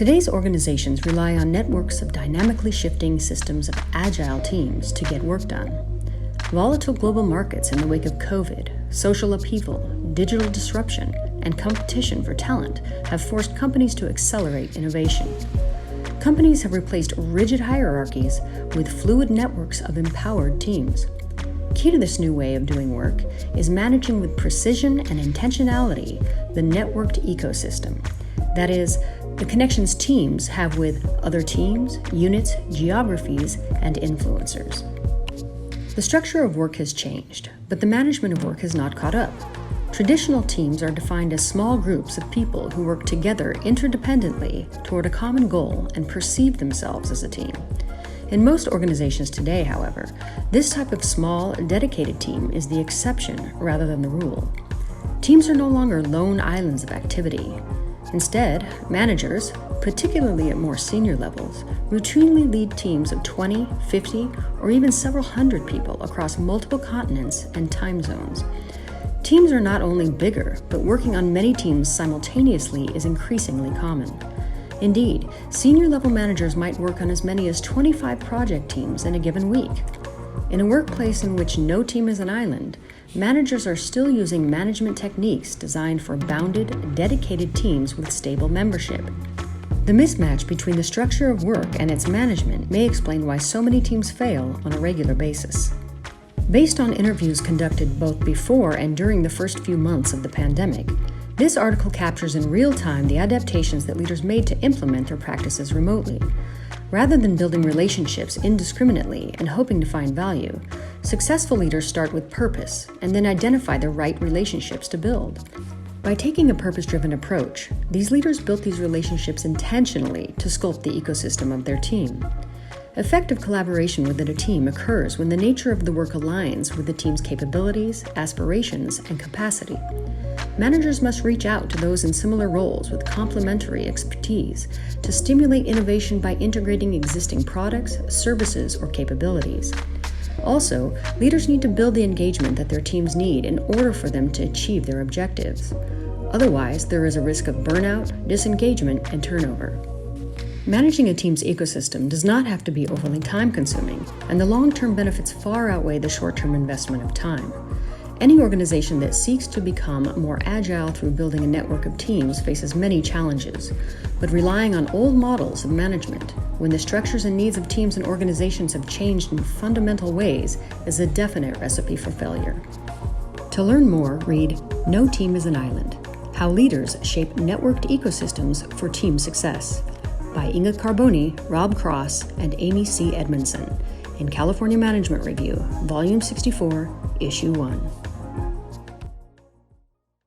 Today's organizations rely on networks of dynamically shifting systems of agile teams to get work done. Volatile global markets in the wake of COVID, social upheaval, digital disruption, and competition for talent have forced companies to accelerate innovation. Companies have replaced rigid hierarchies with fluid networks of empowered teams. Key to this new way of doing work is managing with precision and intentionality the networked ecosystem. That is, the connections teams have with other teams, units, geographies, and influencers. The structure of work has changed, but the management of work has not caught up. Traditional teams are defined as small groups of people who work together interdependently toward a common goal and perceive themselves as a team. In most organizations today, however, this type of small, dedicated team is the exception rather than the rule. Teams are no longer lone islands of activity. Instead, managers, particularly at more senior levels, routinely lead teams of 20, 50, or even several hundred people across multiple continents and time zones. Teams are not only bigger, but working on many teams simultaneously is increasingly common. Indeed, senior-level managers might work on as many as 25 project teams in a given week. In a workplace in which no team is an island, managers are still using management techniques designed for bounded, dedicated teams with stable membership. The mismatch between the structure of work and its management may explain why so many teams fail on a regular basis. Based on interviews conducted both before and during the first few months of the pandemic, this article captures in real time the adaptations that leaders made to implement their practices remotely. Rather than building relationships indiscriminately and hoping to find value, successful leaders start with purpose and then identify the right relationships to build. By taking a purpose-driven approach, these leaders built these relationships intentionally to sculpt the ecosystem of their team. Effective collaboration within a team occurs when the nature of the work aligns with the team's capabilities, aspirations, and capacity. Managers must reach out to those in similar roles with complementary expertise to stimulate innovation by integrating existing products, services, or capabilities. Also, leaders need to build the engagement that their teams need in order for them to achieve their objectives. Otherwise, there is a risk of burnout, disengagement, and turnover. Managing a team's ecosystem does not have to be overly time-consuming, and the long-term benefits far outweigh the short-term investment of time. Any organization that seeks to become more agile through building a network of teams faces many challenges, but relying on old models of management, when the structures and needs of teams and organizations have changed in fundamental ways, is a definite recipe for failure. To learn more, read No Team is an Island: How Leaders Shape Networked Ecosystems for Team Success by Inga Carboni, Rob Cross, and Amy C. Edmondson in California Management Review, Volume 64, Issue 1.